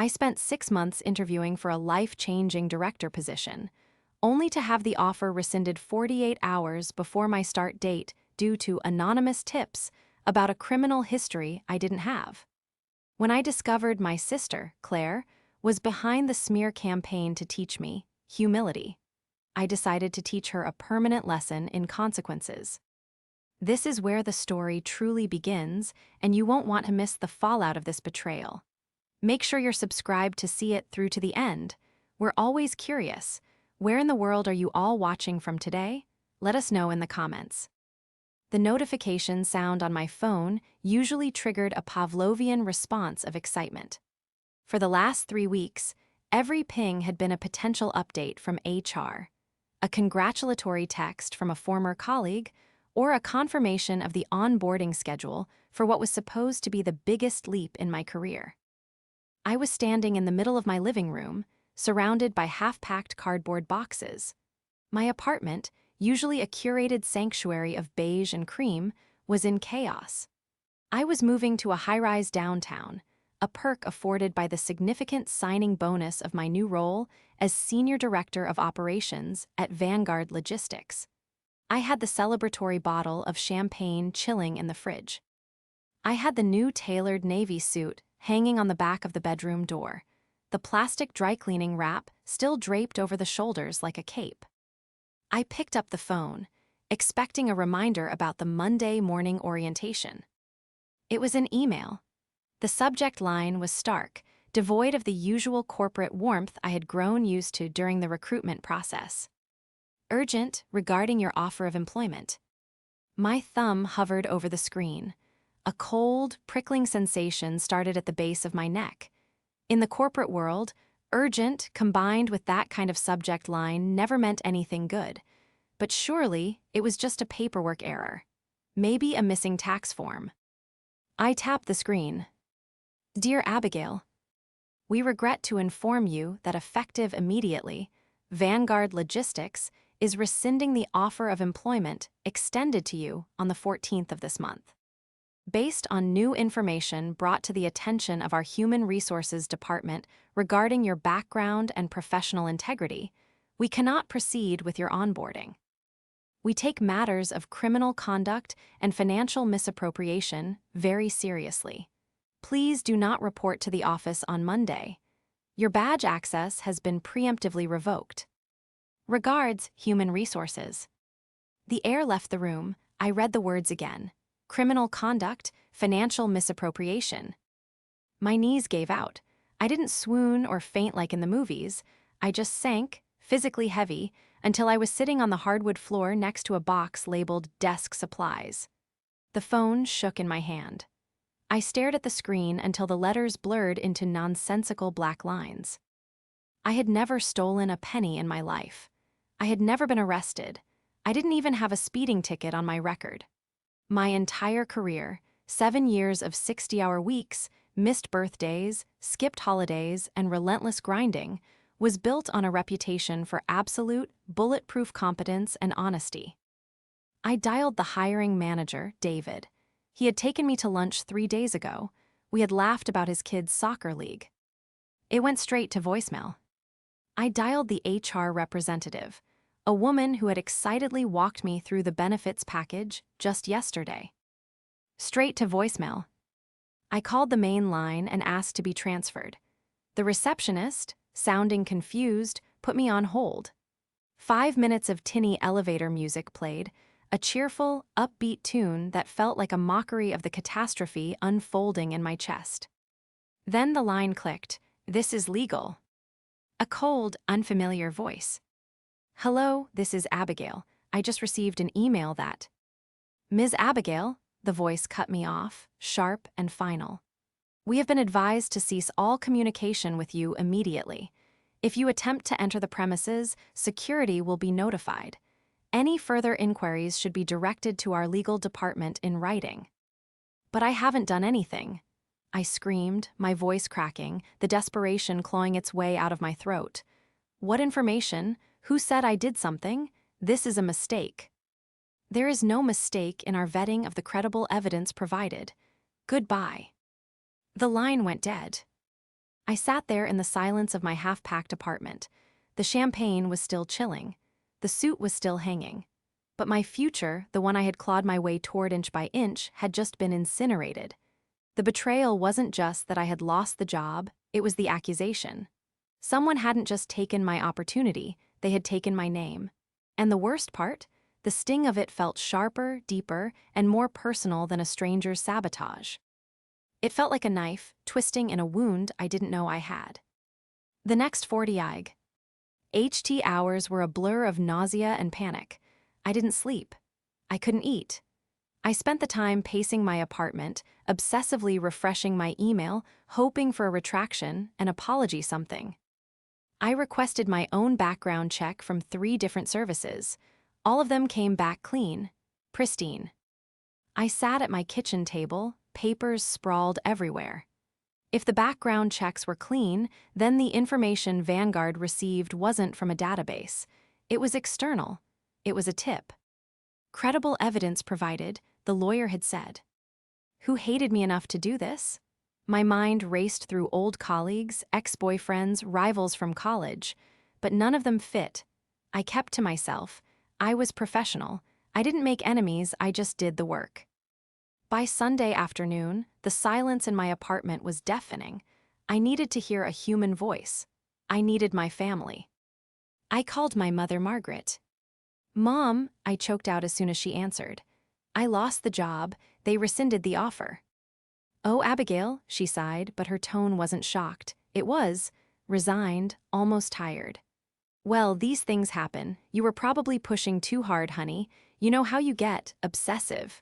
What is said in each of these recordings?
I spent 6 months interviewing for a life-changing director position, only to have the offer rescinded 48 hours before my start date due to anonymous tips about a criminal history I didn't have. When I discovered my sister, Claire, was behind the smear campaign to teach me humility, I decided to teach her a permanent lesson in consequences. This is where the story truly begins, and you won't want to miss the fallout of this betrayal. Make sure you're subscribed to see it through to the end. We're always curious. Where in the world are you all watching from today? Let us know in the comments. The notification sound on my phone usually triggered a Pavlovian response of excitement. For the last 3 weeks, every ping had been a potential update from HR, a congratulatory text from a former colleague, or a confirmation of the onboarding schedule for what was supposed to be the biggest leap in my career. I was standing in the middle of my living room, surrounded by half-packed cardboard boxes. My apartment, usually a curated sanctuary of beige and cream, was in chaos. I was moving to a high-rise downtown, a perk afforded by the significant signing bonus of my new role as Senior Director of Operations at Vanguard Logistics. I had the celebratory bottle of champagne chilling in the fridge. I had the new tailored navy suit hanging on the back of the bedroom door, the plastic dry cleaning wrap still draped over the shoulders like a cape. I picked up the phone, expecting a reminder about the Monday morning orientation. It was an email. The subject line was stark, devoid of the usual corporate warmth I had grown used to during the recruitment process. Urgent regarding your offer of employment. My thumb hovered over the screen. A cold, prickling sensation started at the base of my neck. In the corporate world, urgent combined with that kind of subject line never meant anything good. But surely it was just a paperwork error. Maybe a missing tax form. I tapped the screen. Dear Abigail, we regret to inform you that effective immediately, Vanguard Logistics is rescinding the offer of employment extended to you on the 14th of this month. Based on new information brought to the attention of our Human Resources Department regarding your background and professional integrity, we cannot proceed with your onboarding. We take matters of criminal conduct and financial misappropriation very seriously. Please do not report to the office on Monday. Your badge access has been preemptively revoked. Regards, Human Resources. The air left the room. I read the words again. Criminal conduct, financial misappropriation. My knees gave out. I didn't swoon or faint like in the movies. I just sank, physically heavy, until I was sitting on the hardwood floor next to a box labeled Desk Supplies. The phone shook in my hand. I stared at the screen until the letters blurred into nonsensical black lines. I had never stolen a penny in my life. I had never been arrested. I didn't even have a speeding ticket on my record. My entire career, 7 years of 60-hour weeks, missed birthdays, skipped holidays, and relentless grinding, was built on a reputation for absolute, bulletproof competence and honesty. I dialed the hiring manager, David. He had taken me to lunch 3 days ago. We had laughed about his kids' soccer league. It went straight to voicemail. I dialed the HR representative, a woman who had excitedly walked me through the benefits package just yesterday. Straight to voicemail. I called the main line and asked to be transferred. The receptionist, sounding confused, put me on hold. 5 minutes of tinny elevator music played, a cheerful, upbeat tune that felt like a mockery of the catastrophe unfolding in my chest. Then the line clicked, "This is legal." A cold, unfamiliar voice. "Hello, this is Abigail. I just received an email that..." "Ms. Abigail," the voice cut me off, sharp and final. "We have been advised to cease all communication with you immediately. If you attempt to enter the premises, security will be notified. Any further inquiries should be directed to our legal department in writing." "But I haven't done anything," I screamed, my voice cracking, the desperation clawing its way out of my throat. "What information? Who said I did something? This is a mistake." "There is no mistake in our vetting of the credible evidence provided. Goodbye." The line went dead. I sat there in the silence of my half-packed apartment. The champagne was still chilling. The suit was still hanging. But my future, the one I had clawed my way toward inch by inch, had just been incinerated. The betrayal wasn't just that I had lost the job, it was the accusation. Someone hadn't just taken my opportunity, they had taken my name. And the worst part? The sting of it felt sharper, deeper, and more personal than a stranger's sabotage. It felt like a knife, twisting in a wound I didn't know I had. The next 40 HT hours were a blur of nausea and panic. I didn't sleep. I couldn't eat. I spent the time pacing my apartment, obsessively refreshing my email, hoping for a retraction, an apology something. I requested my own background check from 3 different services. All of them came back clean, pristine. I sat at my kitchen table, papers sprawled everywhere. If the background checks were clean, then the information Vanguard received wasn't from a database. It was external. It was a tip. Credible evidence provided, the lawyer had said. Who hated me enough to do this? My mind raced through old colleagues, ex-boyfriends, rivals from college, but none of them fit. I kept to myself. I was professional. I didn't make enemies, I just did the work. By Sunday afternoon, the silence in my apartment was deafening. I needed to hear a human voice. I needed my family. I called my mother, Margaret. "Mom," I choked out as soon as she answered. "I lost the job. They rescinded the offer." "Oh, Abigail," she sighed, but her tone wasn't shocked. It was resigned, almost tired. "Well, these things happen. You were probably pushing too hard, honey. You know how you get, obsessive."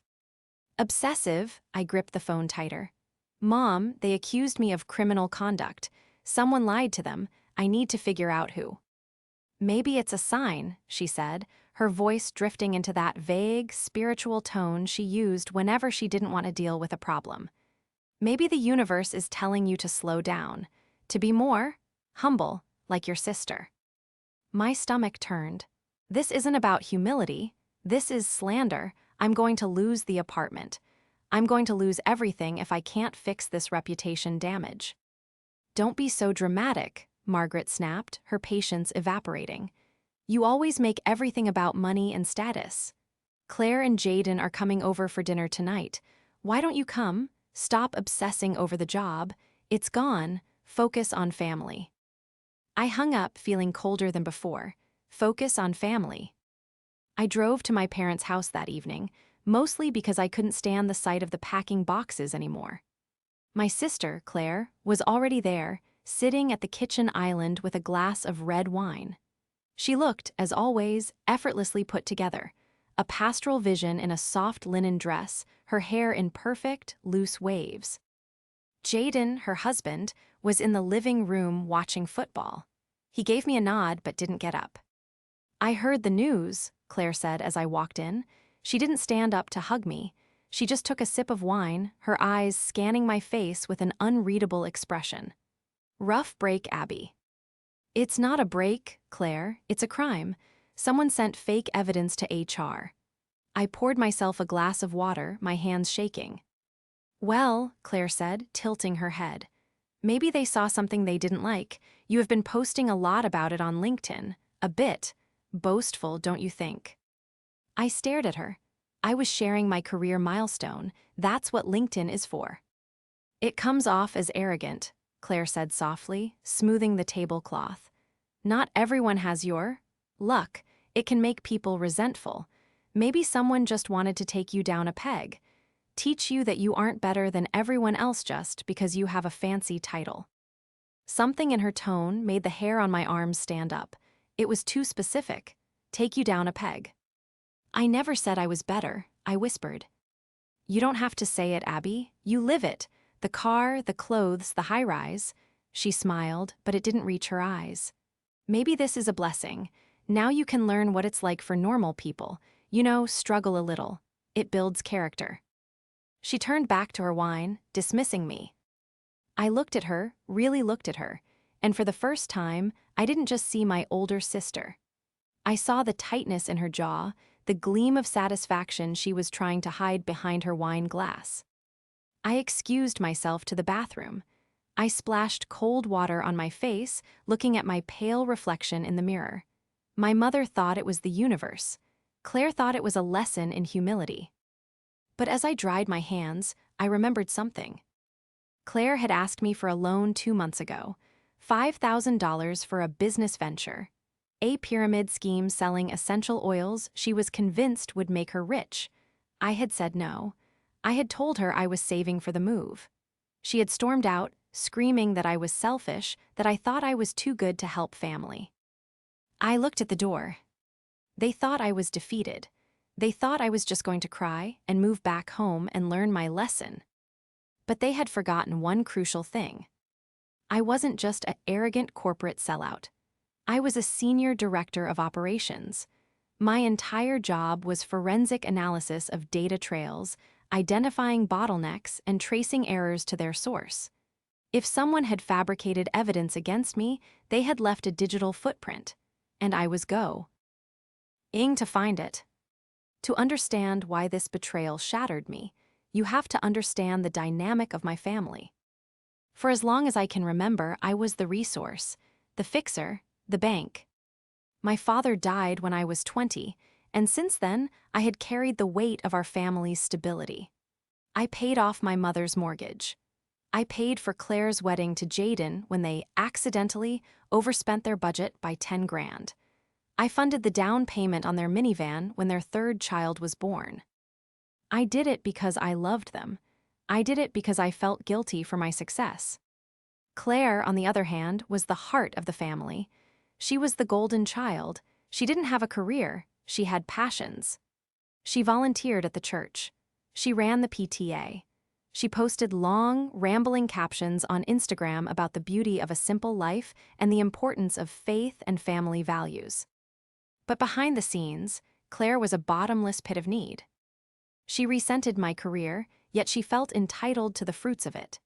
Obsessive? I gripped the phone tighter. "Mom, they accused me of criminal conduct. Someone lied to them. I need to figure out who." "Maybe it's a sign," she said, her voice drifting into that vague, spiritual tone she used whenever she didn't want to deal with a problem. "Maybe the universe is telling you to slow down, to be more humble, like your sister." My stomach turned. This isn't about humility. This is slander. I'm going to lose the apartment. I'm going to lose everything if I can't fix this reputation damage. "Don't be so dramatic," Margaret snapped, her patience evaporating. "You always make everything about money and status. Claire and Jaden are coming over for dinner tonight. Why don't you come? Stop obsessing over the job. It's gone. Focus on family." I hung up, feeling colder than before. Focus on family. I drove to my parents' house that evening, mostly because I couldn't stand the sight of the packing boxes anymore. My sister, Claire, was already there, sitting at the kitchen island with a glass of red wine. She looked, as always, effortlessly put together, a pastoral vision in a soft linen dress, her hair in perfect, loose waves. Jaden, her husband, was in the living room watching football. He gave me a nod but didn't get up. "I heard the news," Claire said as I walked in. She didn't stand up to hug me. She just took a sip of wine, her eyes scanning my face with an unreadable expression. "Rough break, Abby." "It's not a break, Claire. It's a crime. Someone sent fake evidence to HR." I poured myself a glass of water, my hands shaking. "Well," Claire said, tilting her head, "maybe they saw something they didn't like. You have been posting a lot about it on LinkedIn. A bit. Boastful, don't you think?" I stared at her. I was sharing my career milestone. That's what LinkedIn is for. "It comes off as arrogant," Claire said softly, smoothing the tablecloth. "Not everyone has your luck. It can make people resentful. Maybe someone just wanted to take you down a peg. Teach you that you aren't better than everyone else just because you have a fancy title." Something in her tone made the hair on my arms stand up. It was too specific. Take you down a peg. "I never said I was better," I whispered. "You don't have to say it, Abby. You live it. The car, the clothes, the high-rise." She smiled, but it didn't reach her eyes. "Maybe this is a blessing. Now you can learn what it's like for normal people. You know, struggle a little. It builds character." She turned back to her wine, dismissing me. I looked at her, really looked at her, and for the first time, I didn't just see my older sister. I saw the tightness in her jaw, the gleam of satisfaction she was trying to hide behind her wine glass. I excused myself to the bathroom. I splashed cold water on my face, looking at my pale reflection in the mirror. My mother thought it was the universe. Claire thought it was a lesson in humility. But as I dried my hands, I remembered something. Claire had asked me for a loan 2 months ago, $5,000 for a business venture, a pyramid scheme selling essential oils she was convinced would make her rich. I had said no. I had told her I was saving for the move. She had stormed out, screaming that I was selfish, that I thought I was too good to help family. I looked at the door. They thought I was defeated. They thought I was just going to cry and move back home and learn my lesson. But they had forgotten one crucial thing. I wasn't just an arrogant corporate sellout. I was a senior director of operations. My entire job was forensic analysis of data trails, identifying bottlenecks and tracing errors to their source. If someone had fabricated evidence against me, they had left a digital footprint, and I was going to find it. To understand why this betrayal shattered me, you have to understand the dynamic of my family. For as long as I can remember, I was the resource, the fixer, the bank. My father died when I was 20, and since then, I had carried the weight of our family's stability. I paid off my mother's mortgage. I paid for Claire's wedding to Jaden when they accidentally overspent their budget by 10 grand. I funded the down payment on their minivan when their third child was born. I did it because I loved them. I did it because I felt guilty for my success. Claire, on the other hand, was the heart of the family. She was the golden child. She didn't have a career. She had passions. She volunteered at the church. She ran the PTA. She posted long, rambling captions on Instagram about the beauty of a simple life and the importance of faith and family values. But behind the scenes, Claire was a bottomless pit of need. She resented my career, yet she felt entitled to the fruits of it.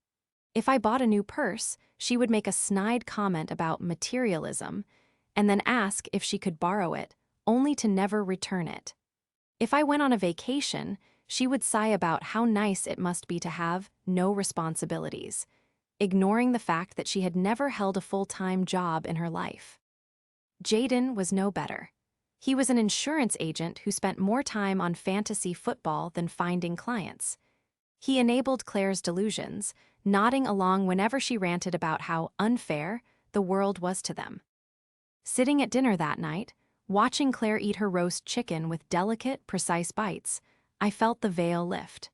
If I bought a new purse, she would make a snide comment about materialism and then ask if she could borrow it, only to never return it. If I went on a vacation, she would sigh about how nice it must be to have no responsibilities, ignoring the fact that she had never held a full-time job in her life. Jaden was no better. He was an insurance agent who spent more time on fantasy football than finding clients. He enabled Claire's delusions, nodding along whenever she ranted about how unfair the world was to them. Sitting at dinner that night, watching Claire eat her roast chicken with delicate, precise bites, I felt the veil lift.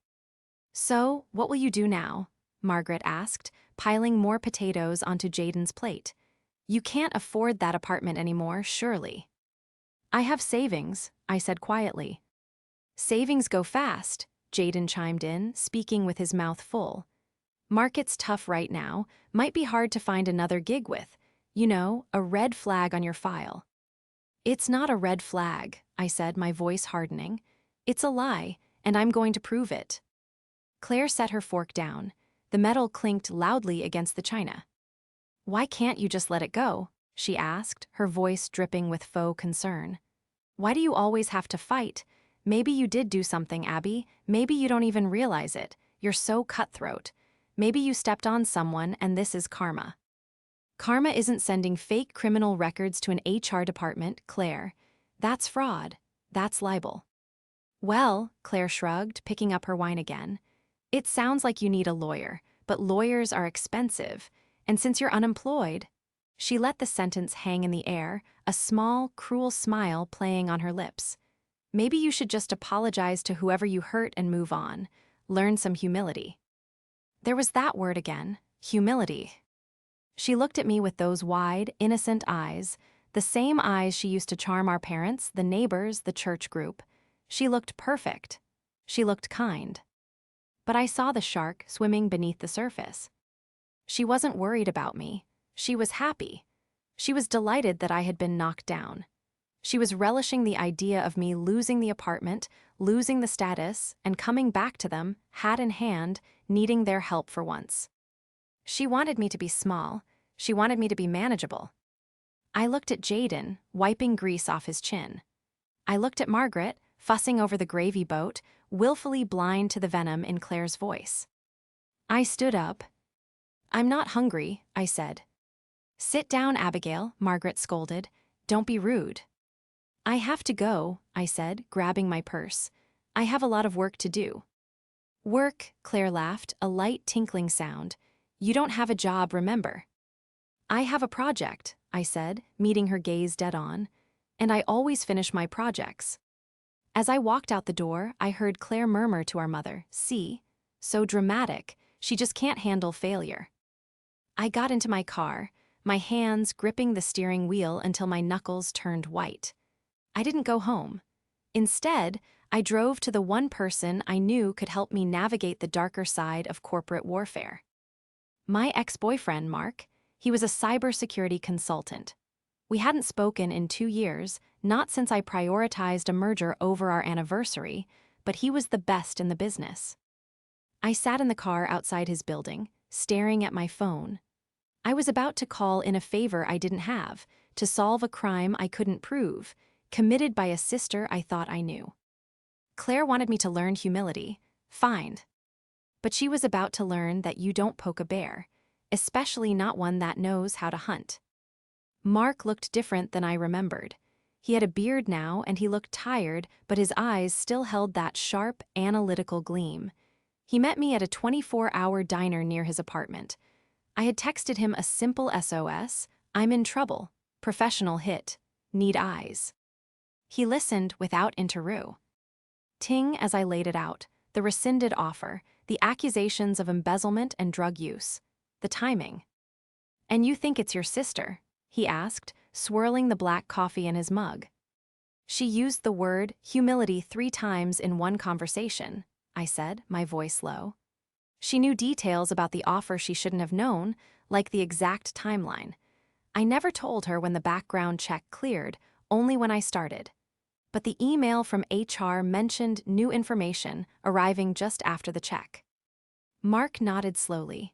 "So, what will you do now?" Margaret asked, piling more potatoes onto Jaden's plate. "You can't afford that apartment anymore, surely." "I have savings," I said quietly. "Savings go fast," Jaden chimed in, speaking with his mouth full. "Market's tough right now, might be hard to find another gig with. You know, a red flag on your file." "It's not a red flag," I said, my voice hardening. "It's a lie, and I'm going to prove it." Claire set her fork down. The metal clinked loudly against the china. "Why can't you just let it go?" she asked, her voice dripping with faux concern. "Why do you always have to fight? Maybe you did do something, Abby. Maybe you don't even realize it. You're so cutthroat. Maybe you stepped on someone and this is karma." "Karma isn't sending fake criminal records to an HR department, Claire. That's fraud. That's libel." "Well," Claire shrugged, picking up her wine again, "it sounds like you need a lawyer, but lawyers are expensive, and since you're unemployed—" She let the sentence hang in the air, a small, cruel smile playing on her lips. "Maybe you should just apologize to whoever you hurt and move on. Learn some humility." There was that word again, humility. She looked at me with those wide, innocent eyes, the same eyes she used to charm our parents, the neighbors, the church group. She looked perfect. She looked kind. But I saw the shark swimming beneath the surface. She wasn't worried about me. She was happy. She was delighted that I had been knocked down. She was relishing the idea of me losing the apartment, losing the status, and coming back to them, hat in hand, needing their help for once. She wanted me to be small. She wanted me to be manageable. I looked at Jaden, wiping grease off his chin. I looked at Margaret, fussing over the gravy boat, willfully blind to the venom in Claire's voice. I stood up. I'm not hungry, I said. Sit down, Abigail, Margaret scolded. Don't be rude. I have to go, I said, grabbing my purse. I have a lot of work to do. Work, Claire laughed, a light tinkling sound. You don't have a job, remember. I have a project, I said, meeting her gaze dead on. And I always finish my projects. As I walked out the door, I heard Claire murmur to our mother, "See? So dramatic, she just can't handle failure." I got into my car, my hands gripping the steering wheel until my knuckles turned white. I didn't go home. Instead, I drove to the one person I knew could help me navigate the darker side of corporate warfare. My ex-boyfriend, Mark. He was a cybersecurity consultant. We hadn't spoken in 2 years, not since I prioritized a merger over our anniversary, but he was the best in the business. I sat in the car outside his building, staring at my phone. I was about to call in a favor I didn't have, to solve a crime I couldn't prove, committed by a sister I thought I knew. Claire wanted me to learn humility. Fine. But she was about to learn that you don't poke a bear, especially not one that knows how to hunt. Mark looked different than I remembered. He had a beard now and he looked tired, but his eyes still held that sharp, analytical gleam. He met me at a 24-hour diner near his apartment. I had texted him a simple SOS, "I'm in trouble, professional hit, need eyes." He listened without interrue. Ting as I laid it out, the rescinded offer, the accusations of embezzlement and drug use, the timing. "And you think it's your sister?" he asked, swirling the black coffee in his mug. "She used the word humility 3 times in one conversation," I said, my voice low. "She knew details about the offer she shouldn't have known, like the exact timeline. I never told her when the background check cleared, only when I started. But the email from HR mentioned new information arriving just after the check." Mark nodded slowly.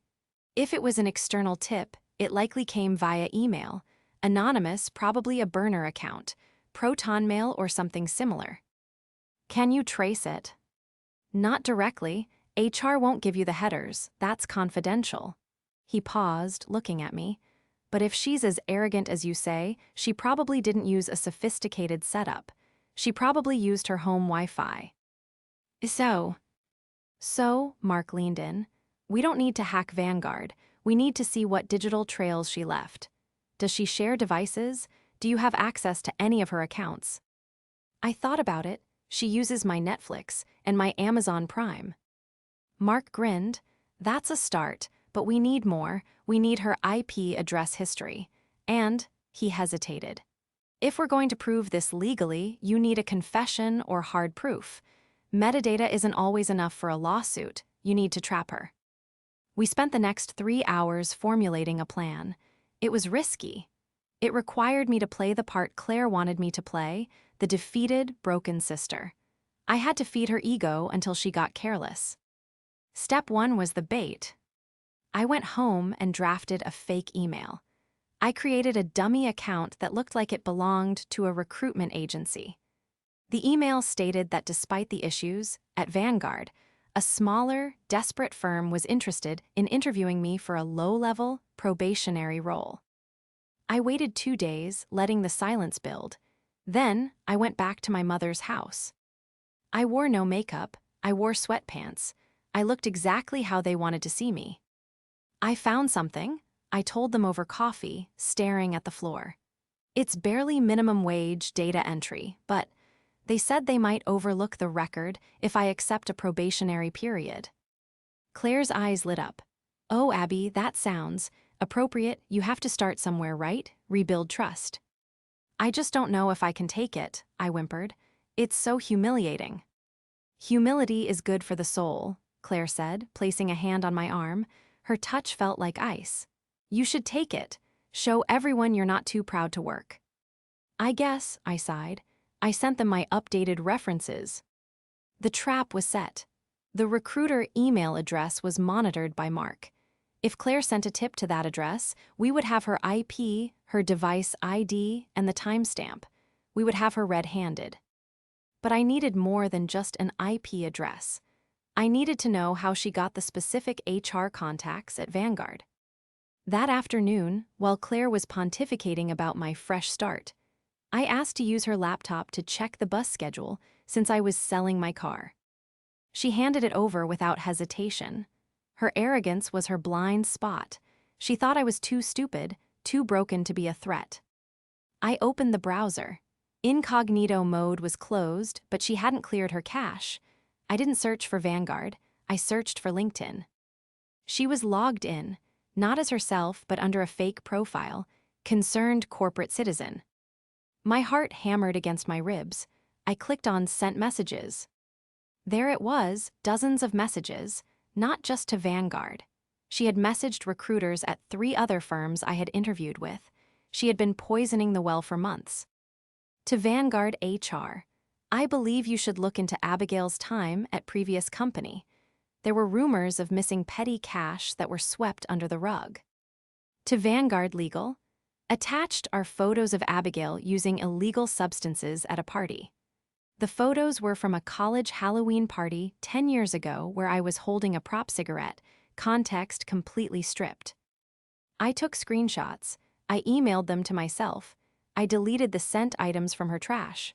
"If it was an external tip, it likely came via email. Anonymous, probably a burner account, Proton Mail or something similar." "Can you trace it?" "Not directly. HR won't give you the headers. That's confidential." He paused, looking at me. "But if she's as arrogant as you say, she probably didn't use a sophisticated setup. She probably used her home Wi-Fi." So, Mark leaned in, "we don't need to hack Vanguard. We need to see what digital trails she left. Does she share devices? Do you have access to any of her accounts?" I thought about it. She uses my Netflix and my Amazon Prime. Mark grinned. "That's a start, but we need more. We need her IP address history." And he hesitated. "If we're going to prove this legally, you need a confession or hard proof. Metadata isn't always enough for a lawsuit. You need to trap her." We spent the next 3 hours formulating a plan. It was risky. It required me to play the part Claire wanted me to play, the defeated, broken sister. I had to feed her ego until she got careless. Step 1 was the bait. I went home and drafted a fake email. I created a dummy account that looked like it belonged to a recruitment agency. The email stated that despite the issues, at Vanguard, a smaller, desperate firm was interested in interviewing me for a low-level, probationary role. I waited 2 days, letting the silence build. Then, I went back to my mother's house. I wore no makeup. I wore sweatpants. I looked exactly how they wanted to see me. "I found something," I told them over coffee, staring at the floor. "It's barely minimum wage data entry, but they said they might overlook the record if I accept a probationary period." Claire's eyes lit up. "Oh, Abby, that sounds appropriate. You have to start somewhere, right? Rebuild trust." "I just don't know if I can take it," I whimpered. "It's so humiliating." "Humility is good for the soul," Claire said, placing a hand on my arm. Her touch felt like ice. "You should take it. Show everyone you're not too proud to work." "I guess," I sighed. I sent them my updated references. The trap was set. The recruiter email address was monitored by Mark. If Claire sent a tip to that address, we would have her IP, her device ID, and the timestamp. We would have her red-handed. But I needed more than just an IP address. I needed to know how she got the specific HR contacts at Vanguard. That afternoon, while Claire was pontificating about my fresh start, I asked to use her laptop to check the bus schedule since I was selling my car. She handed it over without hesitation. Her arrogance was her blind spot. She thought I was too stupid, too broken to be a threat. I opened the browser. Incognito mode was closed, but she hadn't cleared her cache. I didn't search for Vanguard. I searched for LinkedIn. She was logged in, not as herself but under a fake profile, concerned corporate citizen. My heart hammered against my ribs. I clicked on Sent Messages. There it was, dozens of messages, not just to Vanguard. She had messaged recruiters at 3 other firms I had interviewed with. She had been poisoning the well for months. To Vanguard HR, I believe you should look into Abigail's time at previous company. There were rumors of missing petty cash that were swept under the rug. To Vanguard Legal, attached are photos of Abigail using illegal substances at a party. The photos were from a college Halloween party 10 years ago where I was holding a prop cigarette, context completely stripped. I took screenshots. I emailed them to myself. I deleted the sent items from her trash.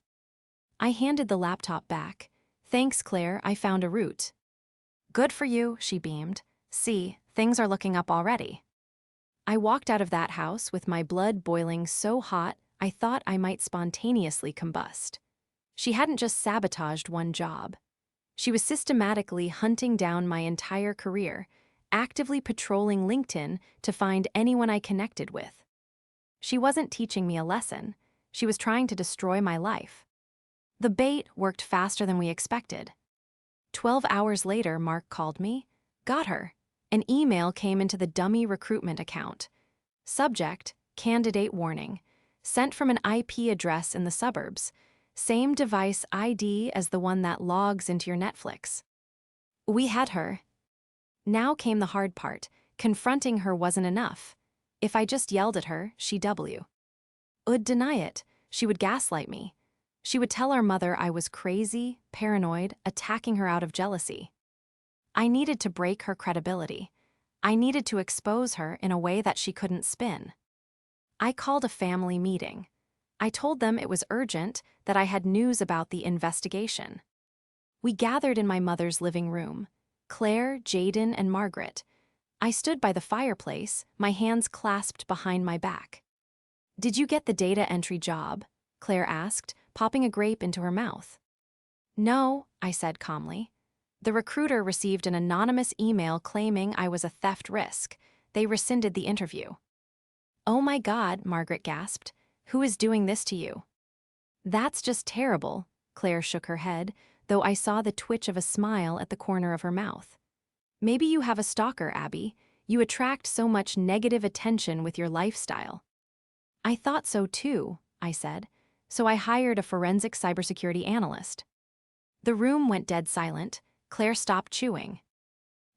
I handed the laptop back. Thanks, Claire, I found a route. Good for you, she beamed. See, things are looking up already. I walked out of that house with my blood boiling so hot I thought I might spontaneously combust. She hadn't just sabotaged one job. She was systematically hunting down my entire career, actively patrolling LinkedIn to find anyone I connected with. She wasn't teaching me a lesson. She was trying to destroy my life. The bait worked faster than we expected. 12 hours later, Mark called me. Got her. An email came into the dummy recruitment account. Subject, candidate warning. Sent from an IP address in the suburbs. Same device ID as the one that logs into your Netflix. We had her. Now came the hard part. Confronting her wasn't enough. If I just yelled at her, she'd would deny it. She would gaslight me. She would tell our mother I was crazy, paranoid, attacking her out of jealousy. I needed to break her credibility. I needed to expose her in a way that she couldn't spin. I called a family meeting. I told them it was urgent, that I had news about the investigation. We gathered in my mother's living room. Claire, Jaden, and Margaret. I stood by the fireplace, my hands clasped behind my back. Did you get the data entry job? Claire asked, popping a grape into her mouth. No, I said calmly. The recruiter received an anonymous email claiming I was a theft risk. They rescinded the interview. Oh my God, Margaret gasped. Who is doing this to you? That's just terrible, Claire shook her head, though I saw the twitch of a smile at the corner of her mouth. Maybe you have a stalker, Abby. You attract so much negative attention with your lifestyle. I thought so too, I said, so I hired a forensic cybersecurity analyst. The room went dead silent. Claire stopped chewing.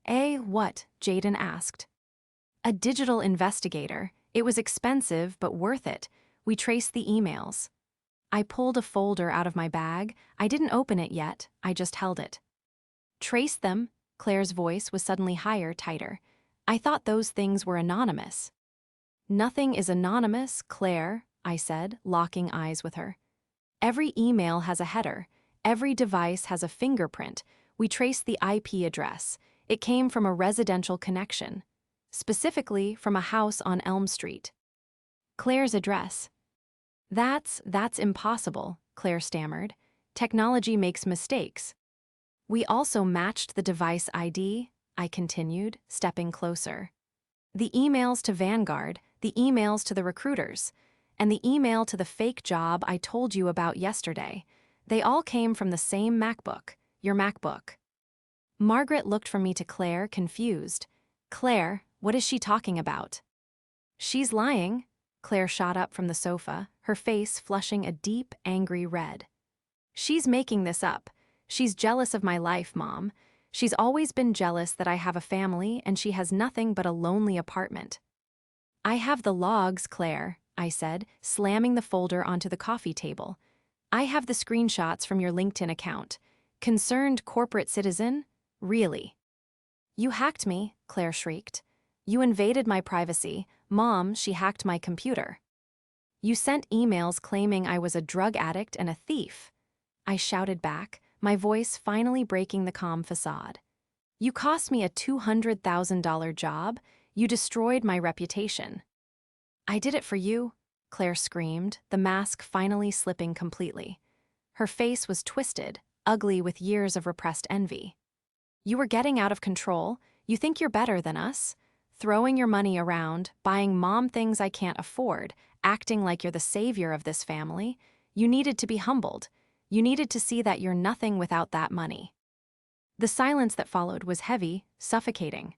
What? Jaden asked. A digital investigator. It was expensive, but worth it. We traced the emails. I pulled a folder out of my bag. I didn't open it yet. I just held it. Traced them? Claire's voice was suddenly higher, tighter. I thought those things were anonymous. Nothing is anonymous, Claire, I said, locking eyes with her. Every email has a header. Every device has a fingerprint. We traced the IP address. It came from a residential connection. Specifically from a house on Elm Street. Claire's address. That's impossible, Claire stammered. Technology makes mistakes. We also matched the device ID, I continued, stepping closer. The emails to Vanguard, the emails to the recruiters, and the email to the fake job I told you about yesterday. They all came from the same MacBook, your MacBook. Margaret looked from me to Claire, confused. Claire, what is she talking about? She's lying. Claire shot up from the sofa, her face flushing a deep, angry red. She's making this up. She's jealous of my life, Mom. She's always been jealous that I have a family and she has nothing but a lonely apartment. I have the logs, Claire, I said, slamming the folder onto the coffee table. I have the screenshots from your LinkedIn account. Concerned corporate citizen? Really? You hacked me, Claire shrieked. You invaded my privacy. Mom, she hacked my computer. You sent emails claiming I was a drug addict and a thief. I shouted back, my voice finally breaking the calm facade. You cost me a $200,000 job. You destroyed my reputation. I did it for you, Claire screamed, the mask finally slipping completely. Her face was twisted, ugly with years of repressed envy. You were getting out of control. You think you're better than us? Throwing your money around, buying mom things I can't afford, acting like you're the savior of this family. You needed to be humbled. You needed to see that you're nothing without that money. The silence that followed was heavy, suffocating.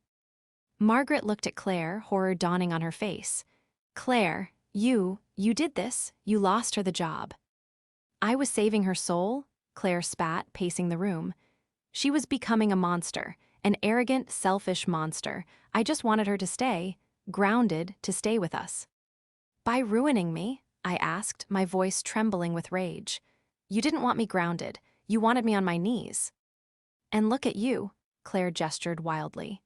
Margaret looked at Claire, horror dawning on her face. Claire, you did this. You lost her the job. I was saving her soul, Claire spat, pacing the room. She was becoming a monster, an arrogant, selfish monster. I just wanted her to stay, grounded, to stay with us. By ruining me? I asked, my voice trembling with rage. You didn't want me grounded. You wanted me on my knees. And look at you, Claire gestured wildly.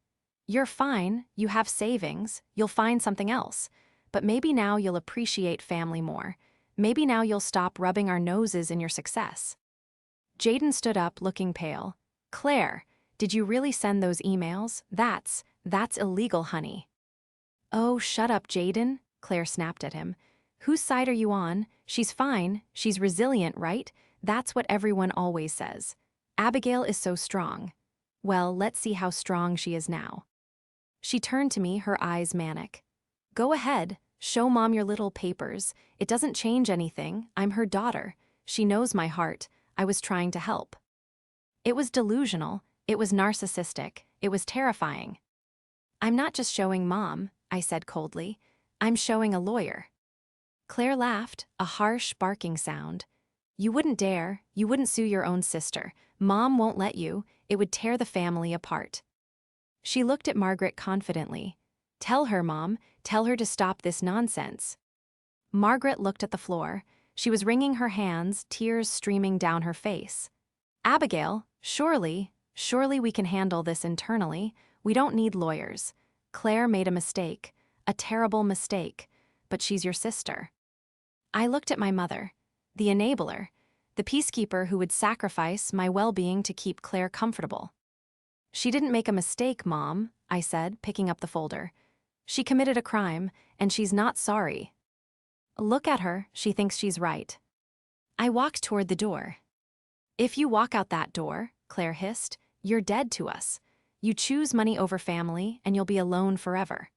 You're fine, you have savings, you'll find something else. But maybe now you'll appreciate family more. Maybe now you'll stop rubbing our noses in your success. Jaden stood up, looking pale. Claire, did you really send those emails? That's illegal, honey. Oh, shut up, Jaden, Claire snapped at him. Whose side are you on? She's fine, she's resilient, right? That's what everyone always says. Abigail is so strong. Well, let's see how strong she is now. She turned to me, her eyes manic. Go ahead, show Mom your little papers. It doesn't change anything. I'm her daughter. She knows my heart. I was trying to help. It was delusional. It was narcissistic. It was terrifying. I'm not just showing Mom, I said coldly. I'm showing a lawyer. Claire laughed, a harsh, barking sound. You wouldn't dare. You wouldn't sue your own sister. Mom won't let you. It would tear the family apart. She looked at Margaret confidently. Tell her, Mom. Tell her to stop this nonsense. Margaret looked at the floor. She was wringing her hands, tears streaming down her face. Abigail, surely we can handle this internally. We don't need lawyers. Claire made a mistake, a terrible mistake, but she's your sister. I looked at my mother, the enabler, the peacekeeper who would sacrifice my well-being to keep Claire comfortable. She didn't make a mistake, Mom, I said, picking up the folder. She committed a crime, and she's not sorry. Look at her, she thinks she's right. I walked toward the door. If you walk out that door, Claire hissed, you're dead to us. You choose money over family, and you'll be alone forever.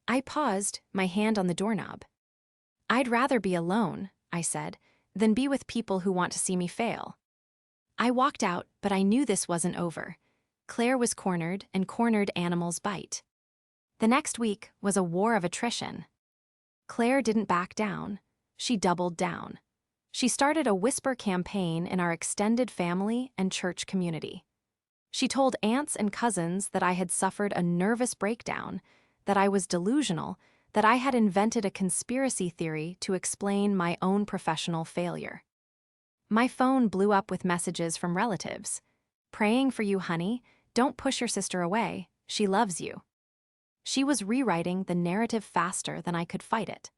I paused, my hand on the doorknob. I'd rather be alone, I said, than be with people who want to see me fail. I walked out, but I knew this wasn't over. Claire was cornered, and cornered animals bite. The next week was a war of attrition. Claire didn't back down. She doubled down. She started a whisper campaign in our extended family and church community. She told aunts and cousins that I had suffered a nervous breakdown, that I was delusional, that I had invented a conspiracy theory to explain my own professional failure. My phone blew up with messages from relatives. Praying for you, honey. Don't push your sister away. She loves you. She was rewriting the narrative faster than I could fight it.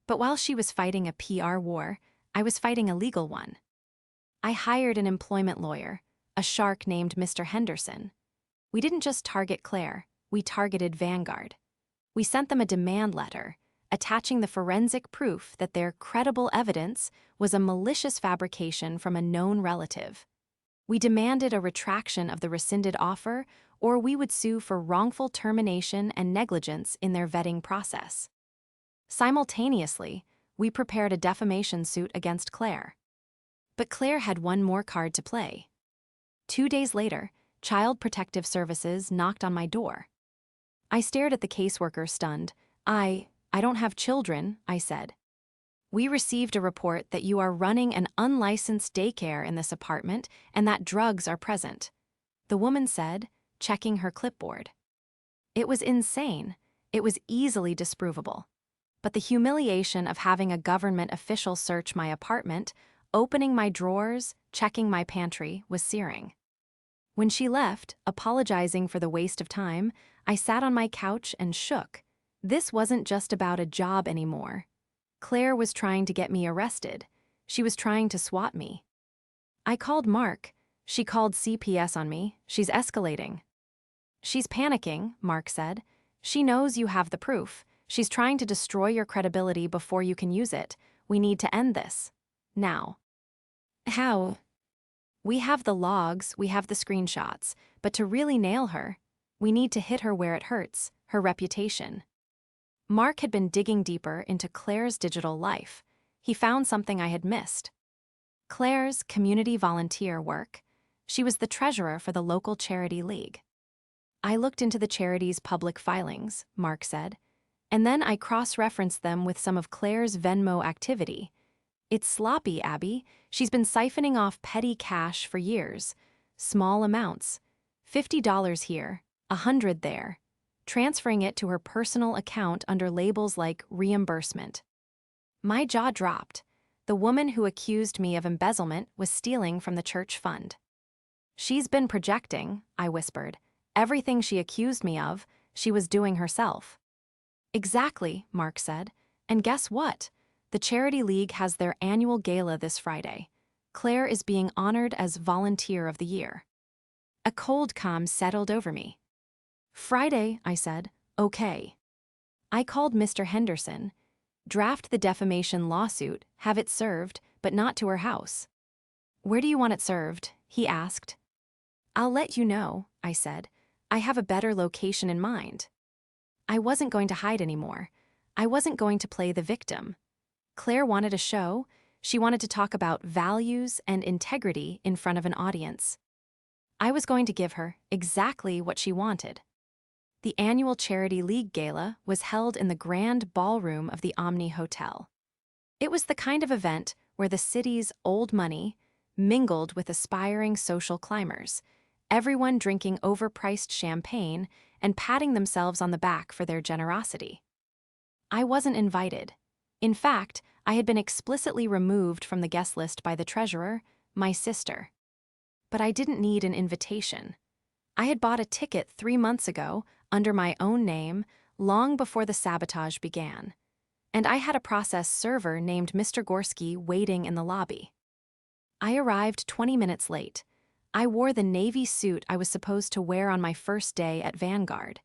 But while she was fighting a PR war, I was fighting a legal one. I hired an employment lawyer, a shark named Mr. Henderson. We didn't just target Claire, we targeted Vanguard. We sent them a demand letter, attaching the forensic proof that their credible evidence was a malicious fabrication from a known relative. We demanded a retraction of the rescinded offer, or we would sue for wrongful termination and negligence in their vetting process. Simultaneously, we prepared a defamation suit against Claire. But Claire had one more card to play. 2 days later, Child Protective Services knocked on my door. I stared at the caseworker, stunned. I don't have children, I said. We received a report that you are running an unlicensed daycare in this apartment and that drugs are present, the woman said, checking her clipboard. It was insane. It was easily disprovable. But the humiliation of having a government official search my apartment, opening my drawers, checking my pantry, was searing. When she left, apologizing for the waste of time, I sat on my couch and shook. This wasn't just about a job anymore. Claire was trying to get me arrested. She was trying to swat me. I called Mark. She called CPS on me. She's escalating. She's panicking, Mark said. She knows you have the proof. She's trying to destroy your credibility before you can use it. We need to end this. Now. How? We have the logs, we have the screenshots, but to really nail her, we need to hit her where it hurts, her reputation. Mark had been digging deeper into Claire's digital life. He found something I had missed. Claire's community volunteer work. She was the treasurer for the local charity league. I looked into the charity's public filings, Mark said, and then I cross-referenced them with some of Claire's Venmo activity. It's sloppy, Abby. She's been siphoning off petty cash for years. Small amounts. $50 here, $100 there. Transferring it to her personal account under labels like reimbursement. My jaw dropped. The woman who accused me of embezzlement was stealing from the church fund. She's been projecting, I whispered. Everything she accused me of, she was doing herself. Exactly, Mark said. And guess what? The Charity League has their annual gala this Friday. Claire is being honored as Volunteer of the Year. A cold calm settled over me. Friday, I said. Okay. I called Mr. Henderson. Draft the defamation lawsuit, have it served, but not to her house. Where do you want it served? He asked. I'll let you know, I said. I have a better location in mind. I wasn't going to hide anymore. I wasn't going to play the victim. Claire wanted a show. She wanted to talk about values and integrity in front of an audience. I was going to give her exactly what she wanted. The annual Charity League Gala was held in the grand ballroom of the Omni Hotel. It was the kind of event where the city's old money mingled with aspiring social climbers, everyone drinking overpriced champagne and patting themselves on the back for their generosity. I wasn't invited. In fact, I had been explicitly removed from the guest list by the treasurer, my sister. But I didn't need an invitation. I had bought a ticket 3 months ago under my own name, long before the sabotage began. And I had a process server named Mr. Gorski waiting in the lobby. I arrived 20 minutes late. I wore the navy suit I was supposed to wear on my first day at Vanguard.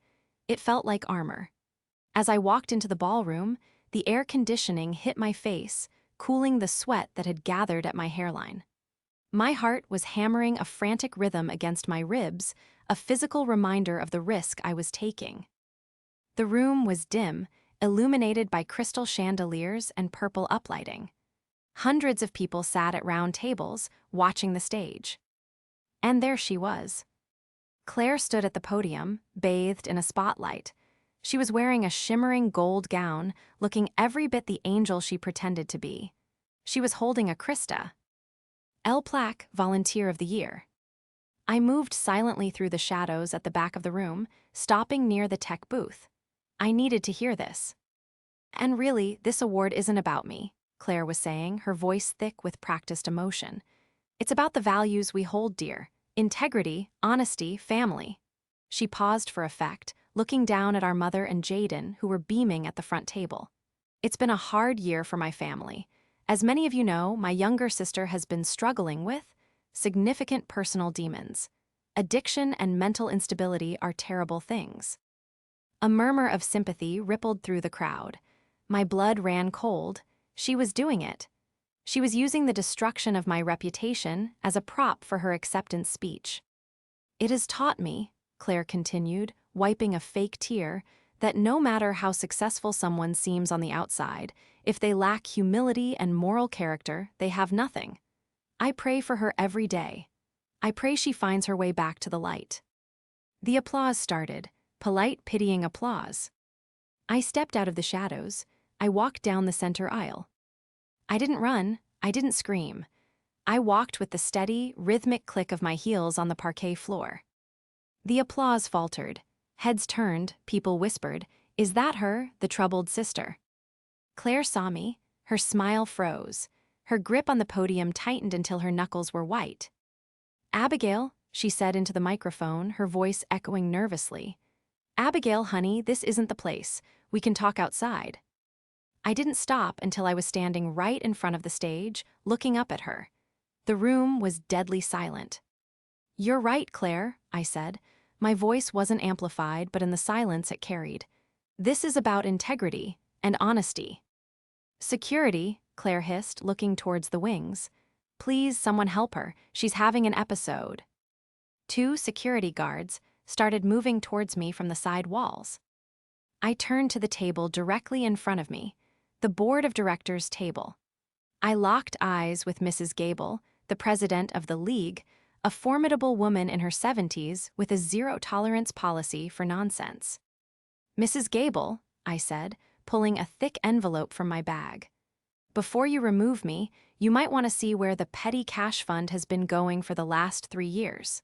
It felt like armor. As I walked into the ballroom, the air conditioning hit my face, cooling the sweat that had gathered at my hairline. My heart was hammering a frantic rhythm against my ribs, a physical reminder of the risk I was taking. The room was dim, illuminated by crystal chandeliers and purple uplighting. Hundreds of people sat at round tables, watching the stage. And there she was. Claire stood at the podium, bathed in a spotlight. She was wearing a shimmering gold gown, looking every bit the angel she pretended to be. She was holding a Krista. L. Plaque, Volunteer of the Year. I moved silently through the shadows at the back of the room, stopping near the tech booth. I needed to hear this. And really, this award isn't about me, Claire was saying, her voice thick with practiced emotion. It's about the values we hold dear: integrity, honesty, family. She paused for effect, looking down at our mother and Jaden, who were beaming at the front table. It's been a hard year for my family. As many of you know, my younger sister has been struggling with significant personal demons. Addiction and mental instability are terrible things. A murmur of sympathy rippled through the crowd. My blood ran cold. She was doing it. She was using the destruction of my reputation as a prop for her acceptance speech. It has taught me, Claire continued, wiping a fake tear, that no matter how successful someone seems on the outside, if they lack humility and moral character, they have nothing. I pray for her every day. I pray she finds her way back to the light. The applause started, polite, pitying applause. I stepped out of the shadows. I walked down the center aisle. I didn't run. I didn't scream. I walked with the steady, rhythmic click of my heels on the parquet floor. The applause faltered. Heads turned, people whispered, "Is that her, the troubled sister?" Claire saw me. Her smile froze. Her grip on the podium tightened until her knuckles were white. "Abigail," she said into the microphone, her voice echoing nervously. "Abigail, honey, this isn't the place. We can talk outside." I didn't stop until I was standing right in front of the stage, looking up at her. The room was deadly silent. "You're right, Claire," I said. My voice wasn't amplified, but in the silence it carried. "This is about integrity and honesty." "Security," Claire hissed, looking towards the wings. "Please, someone help her. She's having an episode." Two security guards started moving towards me from the side walls. I turned to the table directly in front of me, the board of directors table. I locked eyes with Mrs. Gable, the president of the league, a formidable woman in her 70s with a zero-tolerance policy for nonsense. "Mrs. Gable," I said, pulling a thick envelope from my bag. "Before you remove me, you might want to see where the petty cash fund has been going for the last 3 years."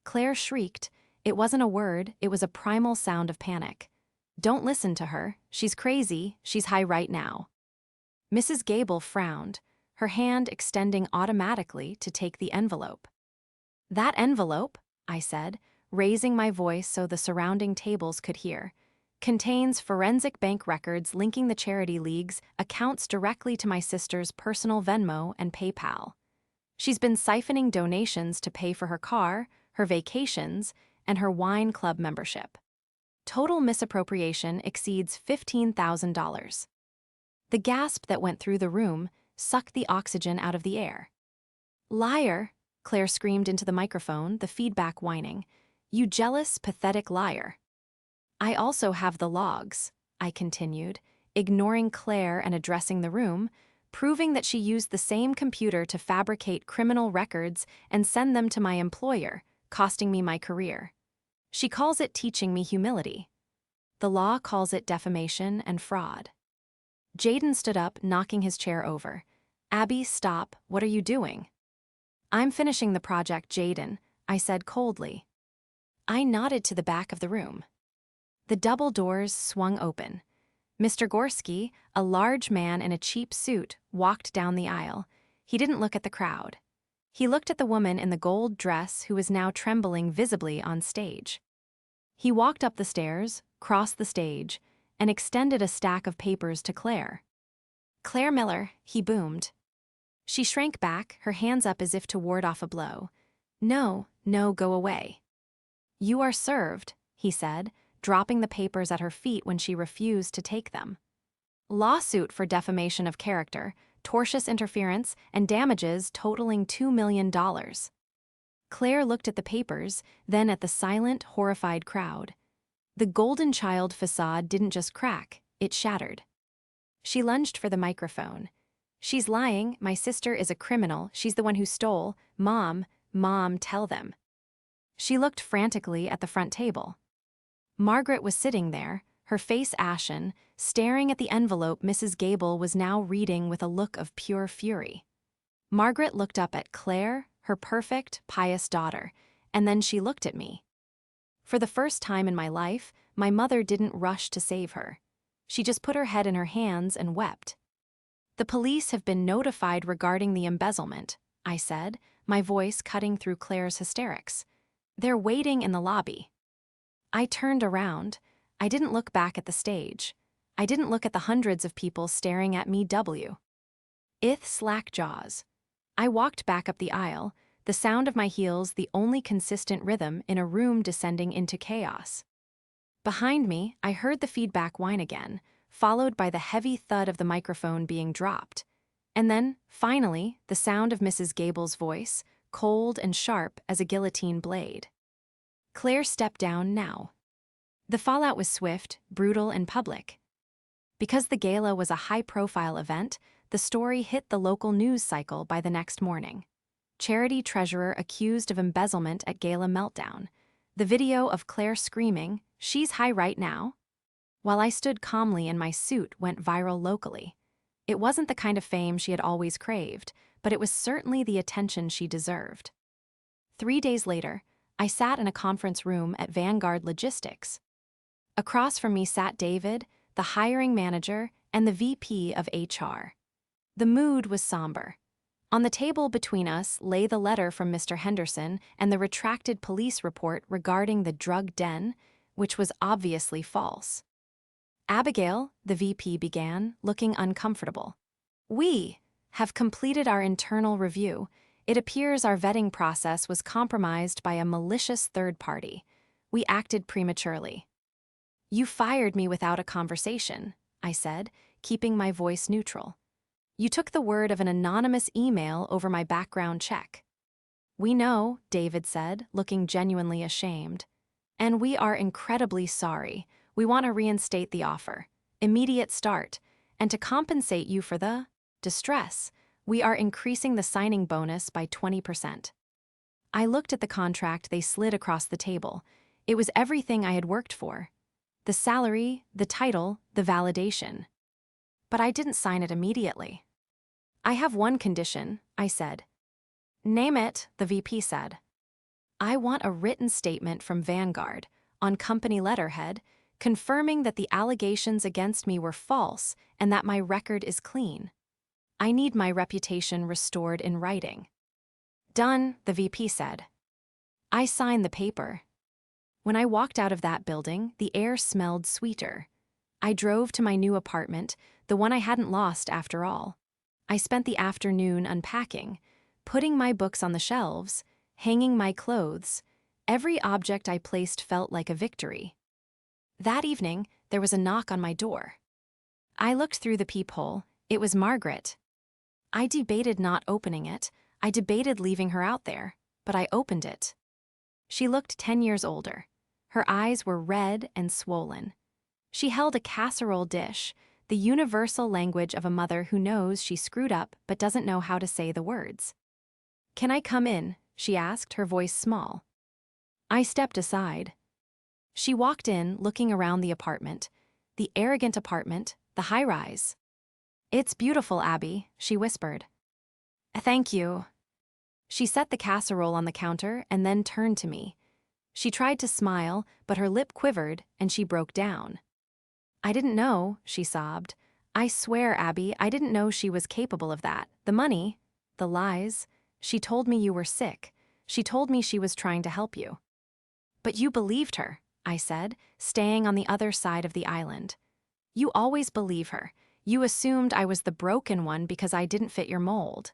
Claire shrieked. It wasn't a word, it was a primal sound of panic. "Don't listen to her. She's crazy. She's high right now." Mrs. Gable frowned, her hand extending automatically to take the envelope. "That envelope," I said, raising my voice so the surrounding tables could hear, "contains forensic bank records linking the charity league's accounts directly to my sister's personal Venmo and PayPal. She's been siphoning donations to pay for her car, her vacations, and her wine club membership. Total misappropriation exceeds $15,000. The gasp that went through the room sucked the oxygen out of the air. "Liar!" Claire screamed into the microphone, the feedback whining. "You jealous, pathetic liar." "I also have the logs," I continued, ignoring Claire and addressing the room, proving that she used the same computer to fabricate criminal records and send them to my employer, costing me my career. She calls it teaching me humility. The law calls it defamation and fraud. Jaden stood up, knocking his chair over. "Abby, stop. What are you doing?" "I'm finishing the project, Jaden," I said coldly. I nodded to the back of the room. The double doors swung open. Mr. Gorski, a large man in a cheap suit, walked down the aisle. He didn't look at the crowd. He looked at the woman in the gold dress who was now trembling visibly on stage. He walked up the stairs, crossed the stage, and extended a stack of papers to Claire. "Claire Miller," he boomed. She shrank back, her hands up as if to ward off a blow. "No, no, go away." "You are served," he said, dropping the papers at her feet when she refused to take them. "Lawsuit for defamation of character, tortious interference, and damages totaling $2 million. Claire looked at the papers, then at the silent, horrified crowd. The golden child facade didn't just crack, it shattered. She lunged for the microphone. "She's lying, my sister is a criminal, she's the one who stole. Mom, tell them." She looked frantically at the front table. Margaret was sitting there, her face ashen, staring at the envelope Mrs. Gable was now reading with a look of pure fury. Margaret looked up at Claire, her perfect, pious daughter, and then she looked at me. For the first time in my life, my mother didn't rush to save her. She just put her head in her hands and wept. "The police have been notified regarding the embezzlement," I said, my voice cutting through Claire's hysterics. "They're waiting in the lobby." I turned around. I didn't look back at the stage. I didn't look at the hundreds of people staring at me. Slack jaws. I walked back up the aisle, the sound of my heels the only consistent rhythm in a room descending into chaos. Behind me, I heard the feedback whine again, followed by the heavy thud of the microphone being dropped. And then, finally, the sound of Mrs. Gable's voice, cold and sharp as a guillotine blade. "Claire, step down now." The fallout was swift, brutal, and public. Because the gala was a high-profile event, the story hit the local news cycle by the next morning. Charity treasurer accused of embezzlement at gala meltdown. The video of Claire screaming, "She's high right now," while I stood calmly in my suit, went viral locally. It wasn't the kind of fame she had always craved, but it was certainly the attention she deserved. 3 days later, I sat in a conference room at Vanguard Logistics. Across from me sat David, the hiring manager, and the VP of HR. The mood was somber. On the table between us lay the letter from Mr. Henderson and the retracted police report regarding the drug den, which was obviously false. Abigail, the VP began, looking uncomfortable. We have completed our internal review. It appears our vetting process was compromised by a malicious third party. We acted prematurely. You fired me without a conversation, I said, keeping my voice neutral. You took the word of an anonymous email over my background check. We know, David said, looking genuinely ashamed. And we are incredibly sorry. We want to reinstate the offer. Immediate start. And to compensate you for the distress, we are increasing the signing bonus by 20%. I looked at the contract they slid across the table. It was everything I had worked for. The salary, the title, the validation. But I didn't sign it immediately. I have one condition, I said. Name it, the VP said. I want a written statement from Vanguard, on company letterhead, confirming that the allegations against me were false and that my record is clean. I need my reputation restored in writing. Done, the VP said. I signed the paper. When I walked out of that building, the air smelled sweeter. I drove to my new apartment, the one I hadn't lost after all. I spent the afternoon unpacking, putting my books on the shelves, hanging my clothes. Every object I placed felt like a victory. That evening, there was a knock on my door. I looked through the peephole. It was Margaret. I debated not opening it. I debated leaving her out there, but I opened it. She looked 10 years older. Her eyes were red and swollen. She held a casserole dish, the universal language of a mother who knows she screwed up but doesn't know how to say the words. Can I come in? She asked, her voice small. I stepped aside. She walked in, looking around the apartment. The arrogant apartment, the high-rise. It's beautiful, Abby, she whispered. Thank you. She set the casserole on the counter and then turned to me. She tried to smile, but her lip quivered and she broke down. I didn't know, she sobbed. I swear, Abby, I didn't know she was capable of that. The money, the lies. She told me you were sick. She told me she was trying to help you. But you believed her, I said, staying on the other side of the island. You always believe her. You assumed I was the broken one because I didn't fit your mold.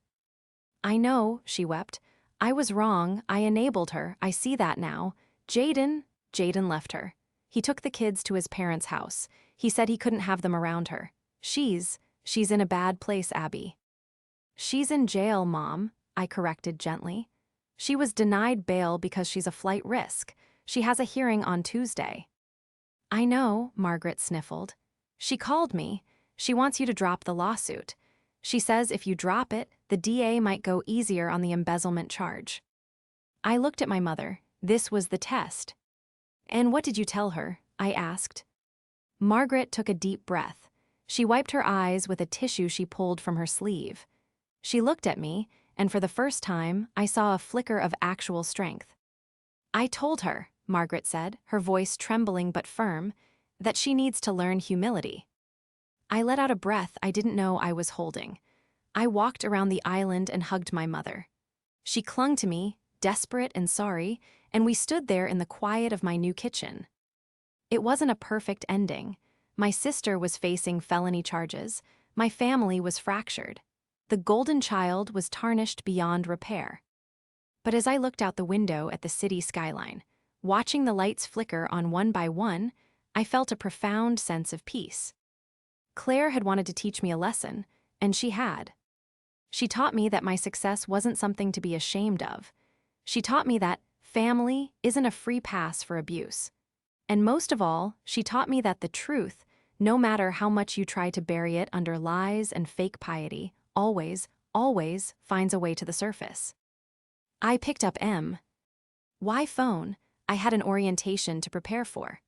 I know, she wept. I was wrong. I enabled her. I see that now. Jaden left her. He took the kids to his parents' house. He said he couldn't have them around her. She's in a bad place, Abby. She's in jail, Mom, I corrected gently. She was denied bail because she's a flight risk. She has a hearing on Tuesday. I know, Margaret sniffled. She called me. She wants you to drop the lawsuit. She says if you drop it, the DA might go easier on the embezzlement charge. I looked at my mother. This was the test. And what did you tell her? I asked. Margaret took a deep breath. She wiped her eyes with a tissue she pulled from her sleeve. She looked at me, and for the first time, I saw a flicker of actual strength. I told her, Margaret said, her voice trembling but firm, that she needs to learn humility. I let out a breath I didn't know I was holding. I walked around the island and hugged my mother. She clung to me, desperate and sorry, and we stood there in the quiet of my new kitchen. It wasn't a perfect ending. My sister was facing felony charges. My family was fractured. The golden child was tarnished beyond repair. But as I looked out the window at the city skyline, watching the lights flicker on one by one, I felt a profound sense of peace. Claire had wanted to teach me a lesson, and she had. She taught me that my success wasn't something to be ashamed of. She taught me that family isn't a free pass for abuse. And most of all, she taught me that the truth, no matter how much you try to bury it under lies and fake piety, always finds a way to the surface. I picked up M. Why phone? I had an orientation to prepare for.